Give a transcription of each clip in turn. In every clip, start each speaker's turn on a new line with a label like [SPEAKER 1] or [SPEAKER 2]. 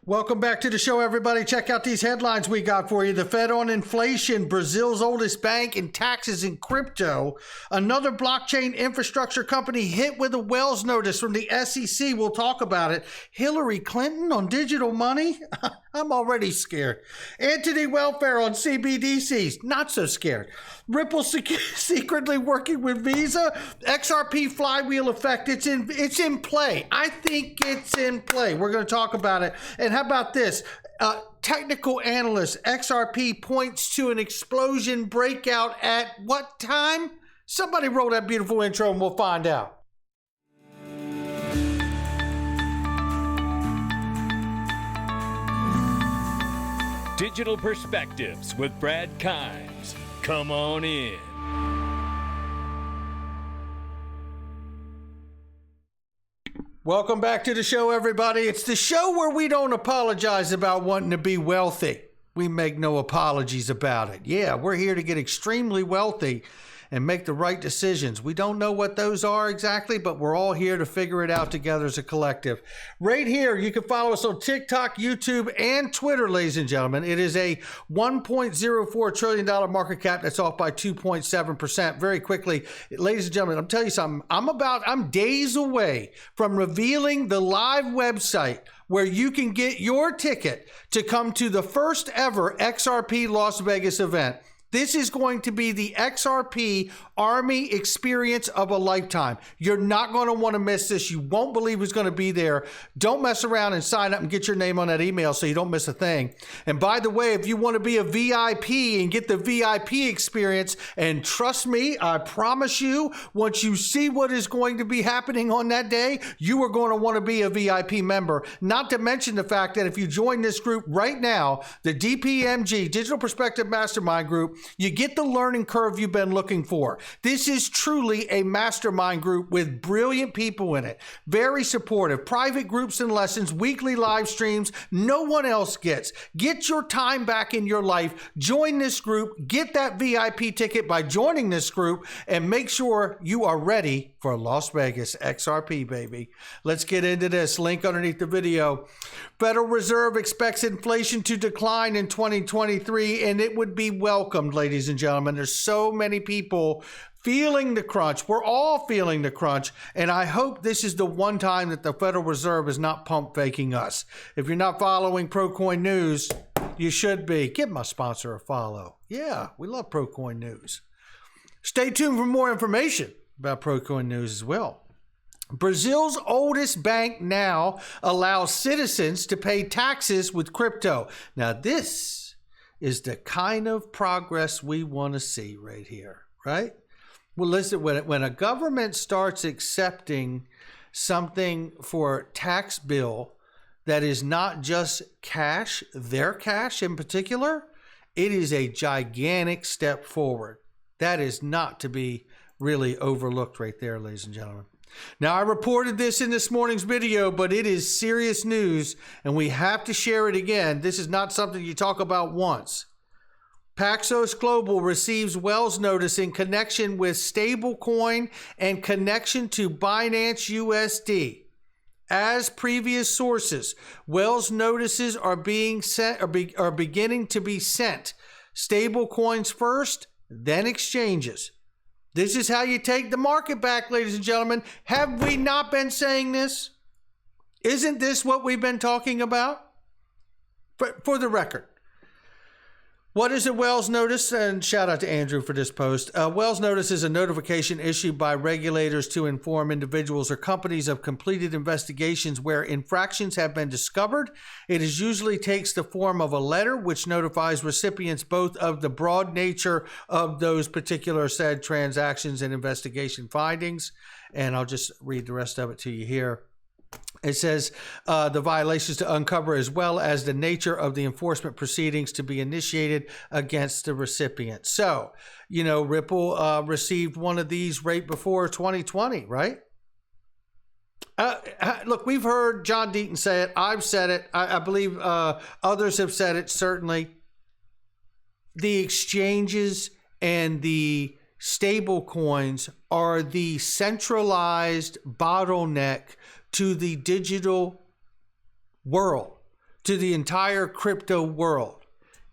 [SPEAKER 1] Welcome back to the show, everybody. Check out these headlines we got for you. The Fed on inflation, Brazil's oldest bank, and taxes in crypto. Another blockchain infrastructure company hit with a Wells notice from the SEC. We'll talk about it. Hillary Clinton on digital money? I'm already scared. Anthony Welfare on CBDCs? Not so scared. Ripple secretly working with Visa. XRP flywheel effect. It's in play. I think it's in play. We're going to talk about it. And how about this? Technical analyst XRP points to an explosion breakout at what time? Somebody roll that beautiful intro and we'll find out.
[SPEAKER 2] Digital Perspectives with Brad Kimes. Come on in.
[SPEAKER 1] Welcome back to the show, everybody. It's the show where we don't apologize about wanting to be wealthy. We make no apologies about it. Yeah, we're here to get extremely wealthy and make the right decisions. We don't know what those are exactly, but we're all here to figure it out together as a collective. Right here, you can follow us on TikTok, YouTube, and Twitter, ladies and gentlemen. It is a $1.04 trillion market cap that's off by 2.7%. Very quickly, ladies and gentlemen, I'm telling you something. I'm days away from revealing the live website where you can get your ticket to come to the first ever XRP Las Vegas event. This is going to be the XRP Army experience of a lifetime. You're not going to want to miss this. You won't believe who's going to be there. Don't mess around and sign up and get your name on that email so you don't miss a thing. And by the way, if you want to be a VIP and get the VIP experience, and trust me, I promise you, once you see what is going to be happening on that day, you are going to want to be a VIP member. Not to mention the fact that if you join this group right now, the DPMG, Digital Perspective Mastermind Group, you get the learning curve you've been looking for. This is truly a mastermind group with brilliant people in it. Very supportive. Private groups and lessons, weekly live streams, no one else gets. Get your time back in your life. Join this group. Get that VIP ticket by joining this group and make sure you are ready for Las Vegas XRP, baby. Let's get into this. Link underneath the video. Federal Reserve expects inflation to decline in 2023, and it would be welcomed, ladies and gentlemen. There's so many people feeling the crunch. We're all feeling the crunch, and I hope this is the one time that the Federal Reserve is not pump faking us. If you're not following ProCoin News, you should be. Give my sponsor a follow. Yeah, we love ProCoin News. Stay tuned for more information about ProCoin News as well. Brazil's oldest bank now allows citizens to pay taxes with crypto. Now, this is the kind of progress we want to see right here, right? Well, listen, when a government starts accepting something for tax bill that is not just cash, their cash in particular, it is a gigantic step forward. That is not to be really overlooked right there, ladies and gentlemen. Now, I reported this in this morning's video, but it is serious news, and we have to share it again. This is not something you talk about once. Paxos Global receives Wells notice in connection with stablecoin and connection to Binance USD. As previous sources, Wells notices are being sent are beginning to be sent. Stablecoins first, then exchanges. This is how you take the market back, ladies and gentlemen. Have we not been saying this? Isn't this what we've been talking about? For the record, what is a Wells notice? And shout out to Andrew for this post. Wells notice is a notification issued by regulators to inform individuals or companies of completed investigations where infractions have been discovered. It usually takes the form of a letter which notifies recipients both of the broad nature of those particular said transactions and investigation findings. And I'll just read the rest of it to you here. It says the violations to uncover as well as the nature of the enforcement proceedings to be initiated against the recipient. So, you know, Ripple received one of these right before 2020, right? Look, we've heard John Deaton say it. I've said it. I believe others have said it, certainly. The exchanges and the stable coins are the centralized bottleneck to the digital world, to the entire crypto world.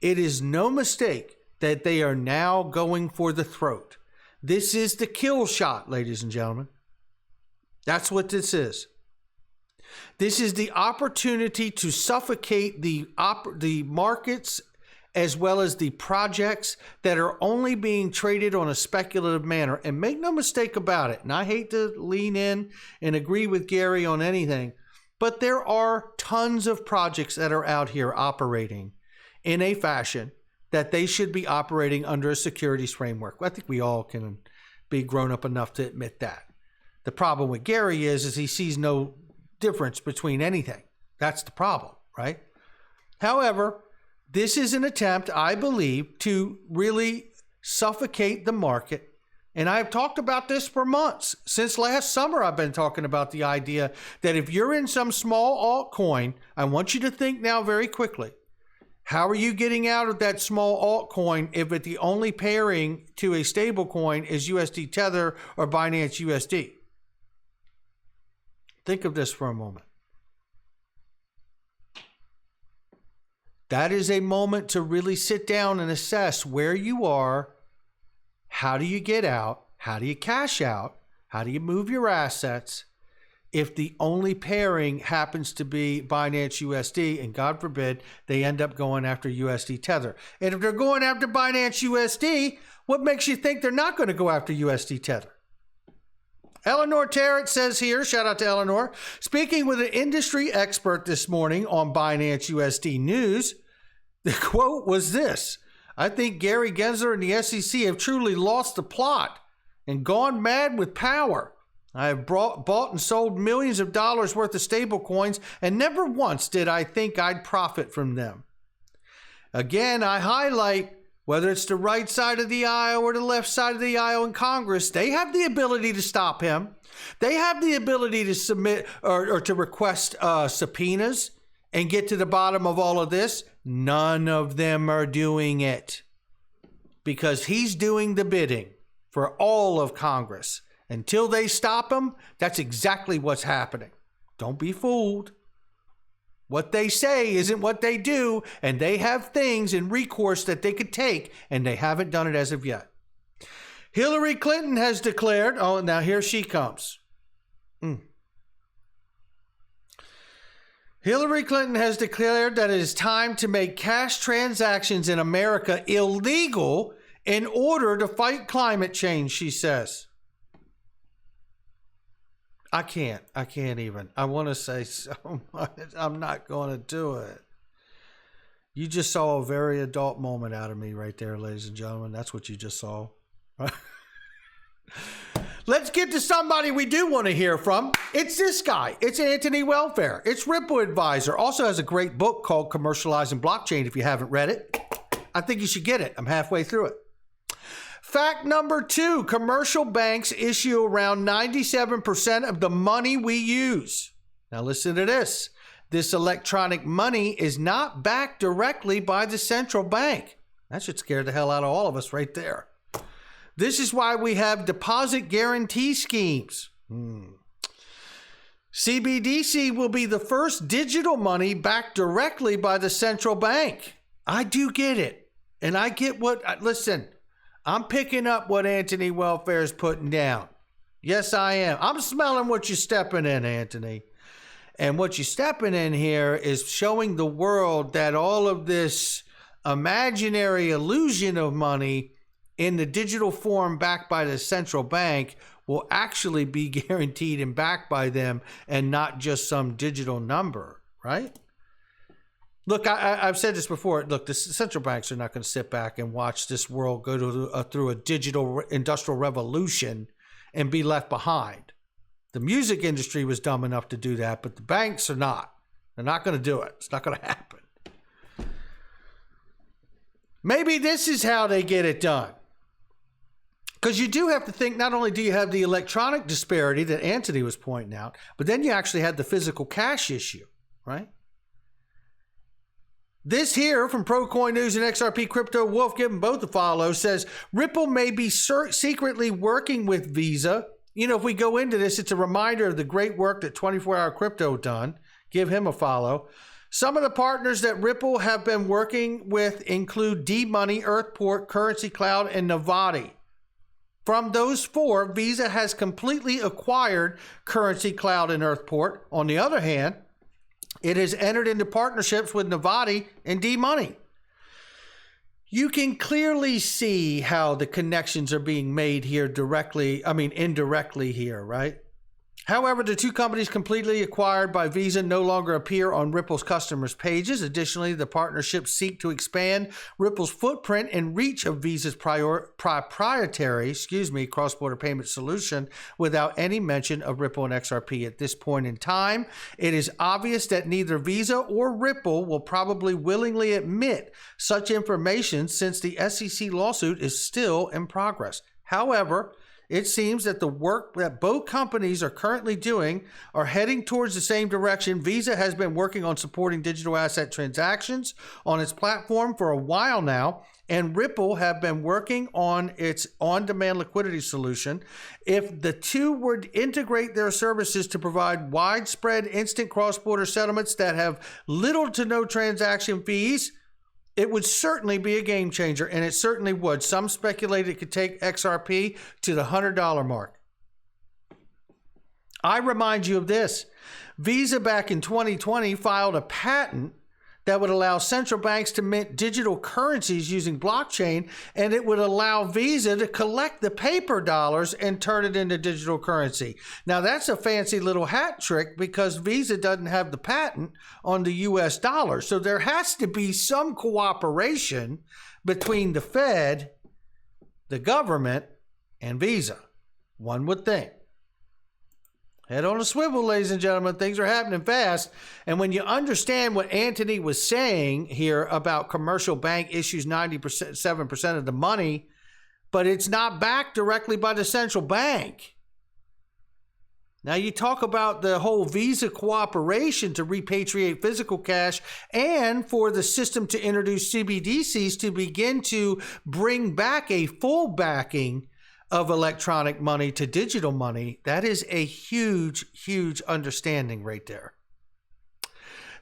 [SPEAKER 1] It is no mistake that they are now going for the throat. This is the kill shot, ladies and gentlemen. That's what this is. This is the opportunity to suffocate the markets as well as the projects that are only being traded on a speculative manner. And make no mistake about it, and I hate to lean in and agree with Gary on anything, but there are tons of projects that are out here operating in a fashion that they should be operating under a securities framework. I think we all can be grown up enough to admit that. The problem with Gary is he sees no difference between anything. That's the problem, right? However, this is an attempt, I believe, to really suffocate the market. And I've talked about this for months. Since last summer, I've been talking about the idea that if you're in some small altcoin, I want you to think now very quickly. How are you getting out of that small altcoin if the only pairing to a stable coin is USD Tether or Binance USD? Think of this for a moment. That is a moment to really sit down and assess where you are. How do you get out? How do you cash out? How do you move your assets? If the only pairing happens to be Binance USD, and God forbid, they end up going after USD Tether. And if they're going after Binance USD, what makes you think they're not going to go after USD Tether? Eleanor Tarrett says here, shout out to Eleanor, speaking with an industry expert this morning on Binance USD news, the quote was this: I think Gary Gensler and the SEC have truly lost the plot and gone mad with power. I have bought and sold millions of dollars worth of stable coins, and never once did I think I'd profit from them. Again, I highlight, whether it's the right side of the aisle or the left side of the aisle in Congress, they have the ability to stop him. They have the ability to submit or to request subpoenas and get to the bottom of all of this. None of them are doing it because he's doing the bidding for all of Congress. Until they stop him, that's exactly what's happening. Don't be fooled. What they say isn't what they do, and they have things in recourse that they could take, and they haven't done it as of yet. Hillary Clinton has declared, oh, now here she comes. Hillary Clinton has declared that it is time to make cash transactions in America illegal in order to fight climate change, she says. I can't even. I want to say so much. I'm not going to do it. You just saw a very adult moment out of me right there, ladies and gentlemen. That's what you just saw. Let's get to somebody we do want to hear from. It's this guy. It's Anthony Welfare. It's Ripple Advisor. Also has a great book called Commercializing Blockchain. If you haven't read it, I think you should get it. I'm halfway through it. Fact number 2, commercial banks issue around 97% of the money we use. Now listen to this. This electronic money is not backed directly by the central bank. That should scare the hell out of all of us right there. This is why we have deposit guarantee schemes. CBDC will be the first digital money backed directly by the central bank. I do get it. And I get listen, I'm picking up what Anthony Welfare is putting down. Yes, I am. I'm smelling what you're stepping in, Anthony. And what you're stepping in here is showing the world that all of this imaginary illusion of money in the digital form backed by the central bank will actually be guaranteed and backed by them and not just some digital number, right? Look, I've said this before. Look, the central banks are not going to sit back and watch this world go through a digital industrial revolution and be left behind. The music industry was dumb enough to do that, but the banks are not. They're not going to do it. It's not going to happen. Maybe this is how they get it done. Because you do have to think, not only do you have the electronic disparity that Anthony was pointing out, but then you actually had the physical cash issue, right? This here from ProCoin News and XRP Crypto Wolf, give them both a follow, says Ripple may be secretly working with Visa. You know, if we go into this, it's a reminder of the great work that 24 Hour Crypto done. Give him a follow. Some of the partners that Ripple have been working with include D-Money, Earthport, Currency Cloud, and Novati. From those four, Visa has completely acquired Currency Cloud and Earthport. On the other hand, it has entered into partnerships with Novati and D-Money. You can clearly see how the connections are being made here indirectly here, right? However, the two companies completely acquired by Visa no longer appear on Ripple's customers' pages. Additionally, the partnerships seek to expand Ripple's footprint and reach of Visa's proprietary cross-border payment solution without any mention of Ripple and XRP at this point in time. It is obvious that neither Visa or Ripple will probably willingly admit such information since the SEC lawsuit is still in progress. However, it seems that the work that both companies are currently doing are heading towards the same direction. Visa has been working on supporting digital asset transactions on its platform for a while now, and Ripple have been working on its on-demand liquidity solution. If the two would integrate their services to provide widespread instant cross-border settlements that have little to no transaction fees, it would certainly be a game changer, and it certainly would. Some speculate it could take XRP to the $100 mark. I remind you of this. Visa back in 2020 filed a patent that would allow central banks to mint digital currencies using blockchain, and it would allow Visa to collect the paper dollars and turn it into digital currency. Now, that's a fancy little hat trick because Visa doesn't have the patent on the US dollar. So there has to be some cooperation between the Fed, the government, and Visa. One would think. Head on a swivel, ladies and gentlemen. Things are happening fast. And when you understand what Anthony was saying here about commercial bank issues 97% of the money, but it's not backed directly by the central bank. Now you talk about the whole Visa cooperation to repatriate physical cash and for the system to introduce CBDCs to begin to bring back a full backing of electronic money to digital money. That is a huge, huge understanding right there.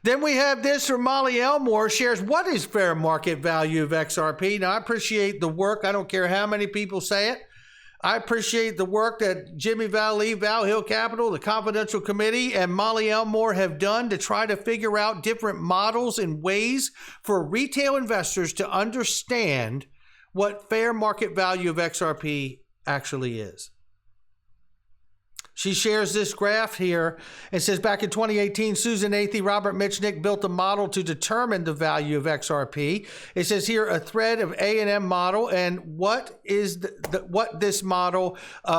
[SPEAKER 1] Then we have this from Molly Elmore, shares what is fair market value of XRP. Now, I appreciate the work. I don't care how many people say it. I appreciate the work that Jimmy Valley, Val Hill Capital, the Confidential Committee, and Molly Elmore have done to try to figure out different models and ways for retail investors to understand what fair market value of XRP actually is. She shares this graph here and says back in 2018, Susan Athey, Robert Mitchnick built a model to determine the value of XRP. It says here a thread of A&M model and what is what this model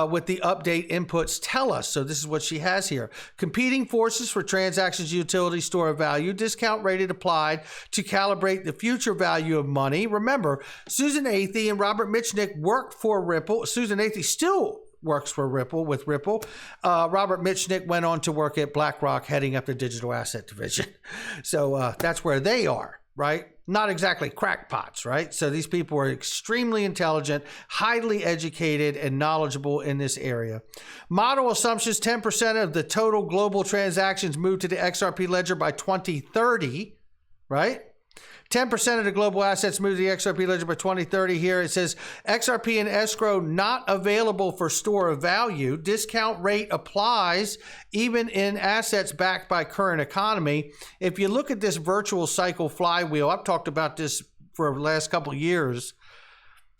[SPEAKER 1] with the update inputs tell us. So this is what she has here. Competing forces for transactions, utility, store of value, discount rated applied to calibrate the future value of money. Remember, Susan Athey and Robert Mitchnick worked for Ripple. Susan Athey still works for Ripple with Ripple. Robert Mitchnick went on to work at BlackRock, heading up the digital asset division. So that's where they are, right? Not exactly crackpots, right? So these people are extremely intelligent, highly educated, and knowledgeable in this area. Model assumptions, 10% of the total global transactions move to the XRP ledger by 2030, right? 10% of the global assets move to the XRP ledger by 2030 here. It says XRP and escrow not available for store of value. Discount rate applies even in assets backed by current economy. If you look at this virtual cycle flywheel, I've talked about this for the last couple of years.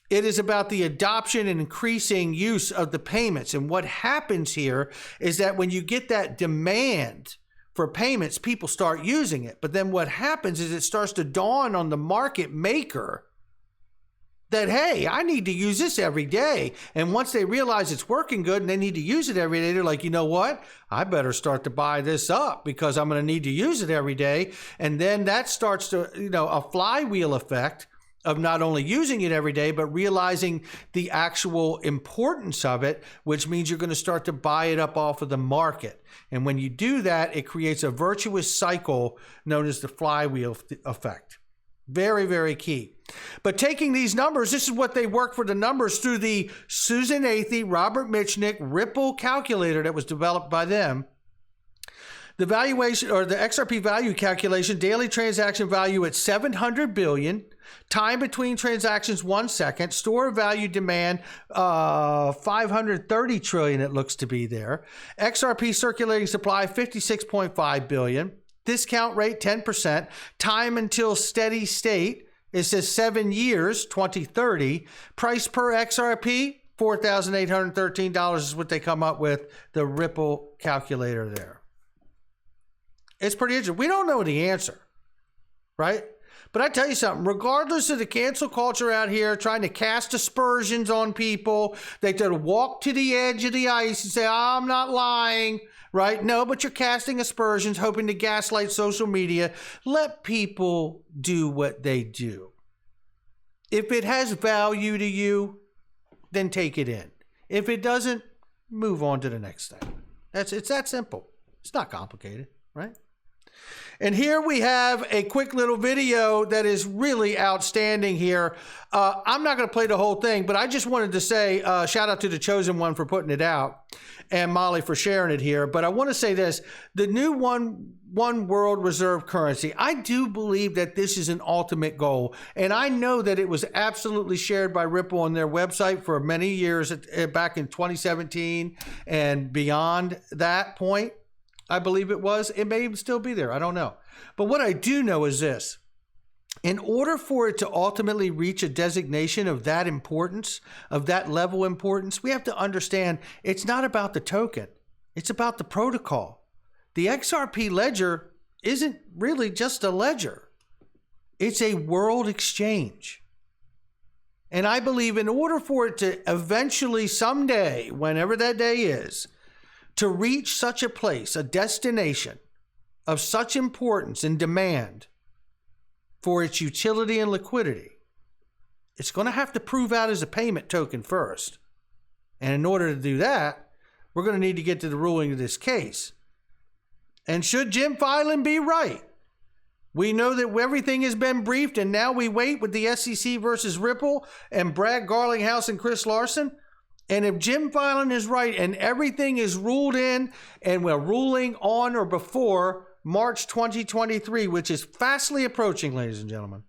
[SPEAKER 1] It is about the adoption and increasing use of the payments. And what happens here is that when you get that demand for payments, people start using it. But then what happens is it starts to dawn on the market maker that, hey, I need to use this every day. And once they realize it's working good and they need to use it every day, they're like, you know what? I better start to buy this up because I'm going to need to use it every day. And then that starts to, a flywheel effect of not only using it every day, but realizing the actual importance of it, which means you're going to start to buy it up off of the market. And when you do that, it creates a virtuous cycle known as the flywheel effect. Very, very key. But taking these numbers, this is what they work for the numbers through the Susan Athey, Robert Mitchnick Ripple calculator that was developed by them. The valuation, or the XRP value calculation, daily transaction value at 700 billion, time between transactions 1 second, store value demand 530 trillion it looks to be there. XRP circulating supply 56.5 billion, discount rate 10%, time until steady state, it says 7 years, 2030, price per XRP $4,813 is what they come up with, the Ripple calculator there. It's pretty interesting. We don't know the answer, right? But I tell you something, regardless of the cancel culture out here trying to cast aspersions on people, they try to walk to the edge of the ice and say, I'm not lying, right? No, but you're casting aspersions, hoping to gaslight social media. Let people do what they do. If it has value to you, then take it in. If it doesn't, move on to the next thing. It's that simple. It's not complicated, right? And here we have a quick little video that is really outstanding here. I'm not going to play the whole thing, but I just wanted to say shout out to the Chosen One for putting it out and Molly for sharing it here. But I want to say this, the new one world reserve currency, I do believe that this is an ultimate goal. And I know that it was absolutely shared by Ripple on their website for many years back in 2017 and beyond that point. I believe it was. It may even still be there. I don't know. But what I do know is this. In order for it to ultimately reach a designation of that importance, of that level of importance, we have to understand it's not about the token. It's about the protocol. The XRP ledger isn't really just a ledger. It's a world exchange. And I believe in order for it to eventually someday, whenever that day is, to reach such a place, a destination of such importance and demand for its utility and liquidity, it's going to have to prove out as a payment token first. And in order to do that, we're going to need to get to the ruling of this case. And should Jim Filan be right, we know that everything has been briefed and now we wait with the SEC versus Ripple and Brad Garlinghouse and Chris Larson. And if Jim Filan is right and everything is ruled in and we're ruling on or before March 2023, which is fastly approaching, ladies and gentlemen,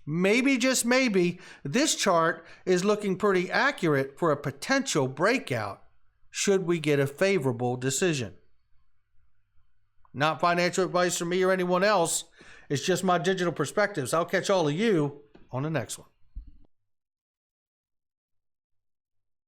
[SPEAKER 1] maybe, just maybe, this chart is looking pretty accurate for a potential breakout should we get a favorable decision. Not financial advice from me or anyone else. It's just my digital perspectives. I'll catch all of you on the next one.